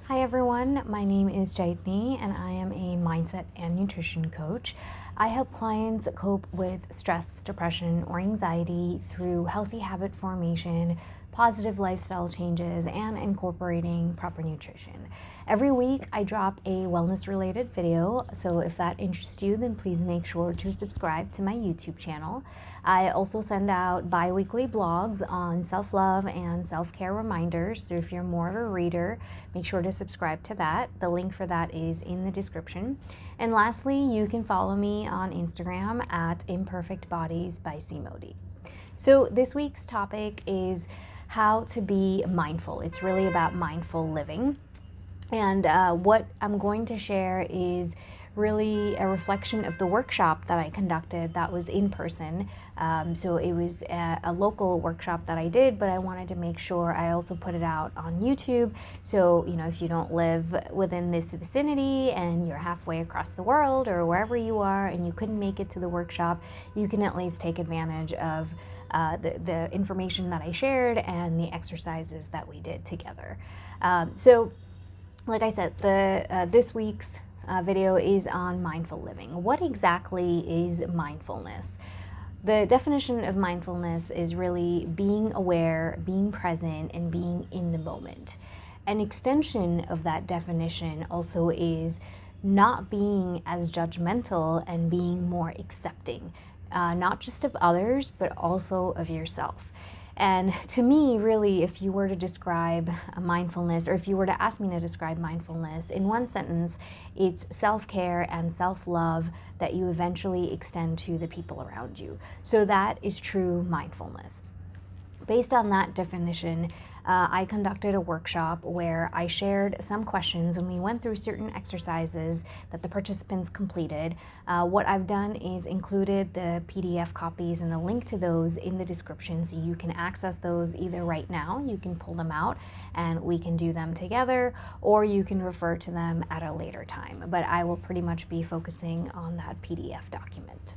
Hi everyone, my name is Jaitni and I am a mindset and nutrition coach. I help clients cope with stress, depression, or anxiety through healthy habit formation, positive lifestyle changes, and incorporating proper nutrition. Every week I drop a wellness related video, so if that interests you, then please make sure to subscribe to my YouTube channel. I also send out bi-weekly blogs on self-love and self-care reminders, so if you're more of a reader, make sure to subscribe to that. The link for that is in the description. And lastly, you can follow me on Instagram at Imperfect Bodies by Cmodi. So this week's topic is how to be mindful. It's really about mindful living. And what I'm going to share is really a reflection of the workshop that I conducted that was in person. So it was a local workshop that I did, but I wanted to make sure I also put it out on YouTube. So, if you don't live within this vicinity and you're halfway across the world or wherever you are and you couldn't make it to the workshop, you can at least take advantage of the information that I shared and the exercises that we did together. Like I said, this week's video is on mindful living. What exactly is mindfulness? The definition of mindfulness is really being aware, being present, and being in the moment. An extension of that definition also is not being as judgmental and being more accepting, not just of others, but also of yourself. And to me, really, if you were to describe mindfulness, or if you were to ask me to describe mindfulness in one sentence, it's self-care and self-love that you eventually extend to the people around you. So that is true mindfulness. Based on that definition, I conducted a workshop where I shared some questions and we went through certain exercises that the participants completed. What I've done is included the PDF copies and the link to those in the description, so you can access those either right now, you can pull them out and we can do them together, or you can refer to them at a later time. But I will pretty much be focusing on that PDF document.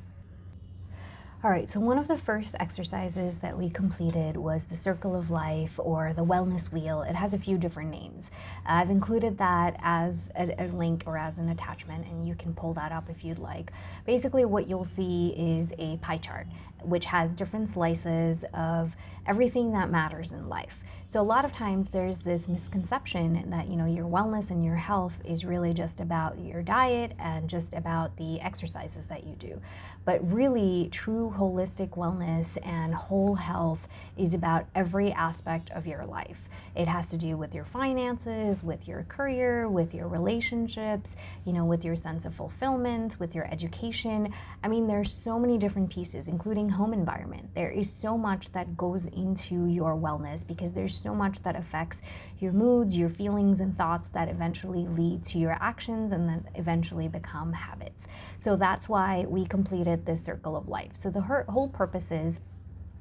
All right, so one of the first exercises that we completed was the circle of life, or the wellness wheel. It has a few different names. I've included that as a link or as an attachment, and you can pull that up if you'd like. Basically, what you'll see is a pie chart, which has different slices of everything that matters in life. So a lot of times there's this misconception that, your wellness and your health is really just about your diet and just about the exercises that you do. But really, true holistic wellness and whole health is about every aspect of your life. It has to do with your finances, with your career, with your relationships, with your sense of fulfillment, with your education. I mean, there's so many different pieces, including home environment. There is so much that goes into your wellness because there's so much that affects your moods, your feelings, and thoughts that eventually lead to your actions and then eventually become habits. So that's why we completed this circle of life. So the whole purpose is,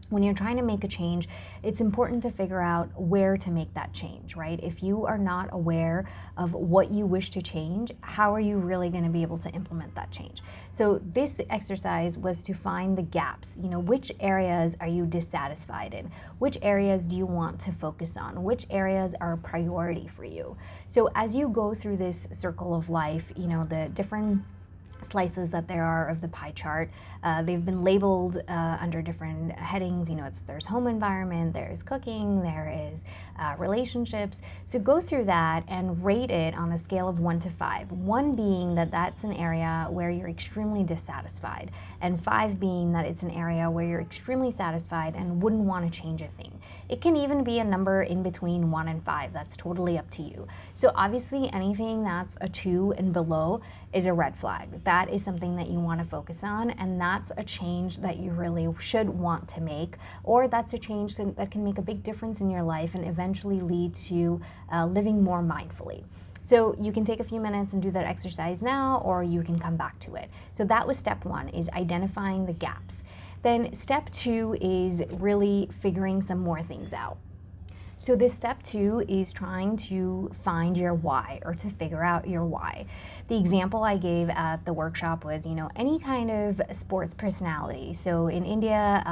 when you're trying to make a change, it's important to figure out where to make that change, right? If you are not aware of what you wish to change, how are you really going to be able to implement that change? So this exercise was to find the gaps. Which areas are you dissatisfied in? Which areas do you want to focus on? Which areas are a priority for you? So as you go through this circle of life, the different slices that there are of the pie chart, they've been labeled under different headings. There's home environment, there's cooking, there is relationships. So go through that and rate it on a scale of 1 to 5. 1 being that that's an area where you're extremely dissatisfied, and 5 being that it's an area where you're extremely satisfied and wouldn't want to change a thing. It can even be a number in between 1 and 5. That's totally up to you. So obviously anything that's a 2 and below is a red flag. That is something that you want to focus on, and that's a change that you really should want to make, or that's a change that can make a big difference in your life and eventually lead to living more mindfully. So you can take a few minutes and do that exercise now, or you can come back to it. So that was step 1, is identifying the gaps. Then step 2 is really figuring some more things out. So this step 2 is trying to find your why, or to figure out your why. The example I gave at the workshop was, any kind of sports personality. So in India,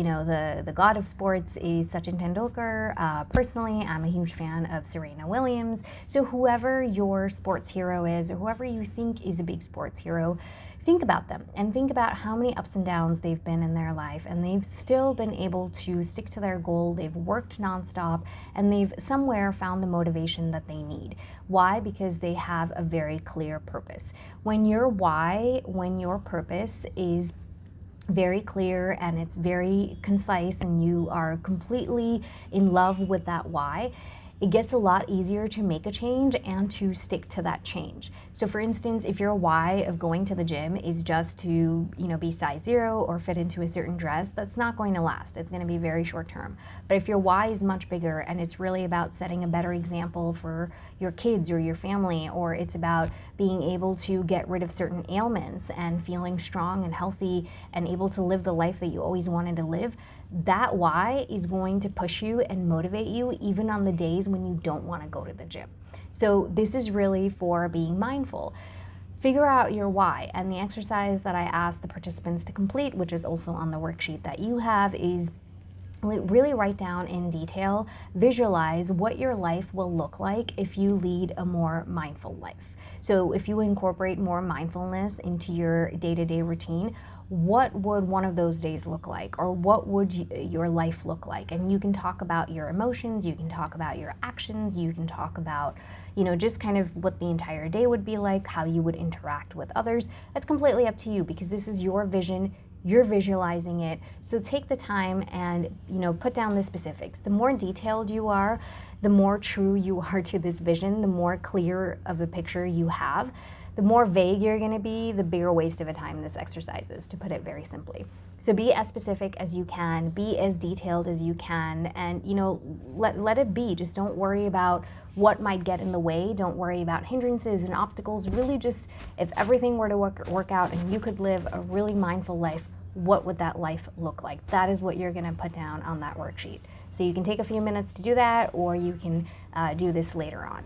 the god of sports is Sachin Tendulkar. Personally, I'm a huge fan of Serena Williams. So whoever your sports hero is, or whoever you think is a big sports hero, think about them and think about how many ups and downs they've been in their life, and they've still been able to stick to their goal. They've worked nonstop, and they've somewhere found the motivation that they need. Why? Because they have a very clear purpose. When your purpose is very clear and it's very concise, and you are completely in love with that why, it gets a lot easier to make a change and to stick to that change. So for instance, if your why of going to the gym is just to, be size 0 or fit into a certain dress, that's not going to last. It's going to be very short term. But if your why is much bigger and it's really about setting a better example for your kids or your family, or it's about being able to get rid of certain ailments and feeling strong and healthy and able to live the life that you always wanted to live, that why is going to push you and motivate you even on the days when you don't want to go to the gym. So this is really for being mindful. Figure out your why, and the exercise that I ask the participants to complete, which is also on the worksheet that you have, is really write down in detail, visualize what your life will look like if you lead a more mindful life. So if you incorporate more mindfulness into your day-to-day routine, what would one of those days look like, or what would your life look like? And you can talk about your emotions, you can talk about your actions, you can talk about, just kind of what the entire day would be like, how you would interact with others. That's completely up to you, because this is your vision. You're visualizing it. So take the time and, put down the specifics. The more detailed you are, the more true you are to this vision, the more clear of a picture you have. The more vague you're going to be, the bigger waste of a time this exercise is, to put it very simply. So be as specific as you can, be as detailed as you can, and let it be. Just don't worry about what might get in the way. Don't worry about hindrances and obstacles. Really just, if everything were to work out and you could live a really mindful life, what would that life look like? That is what you're going to put down on that worksheet. So you can take a few minutes to do that, or you can do this later on.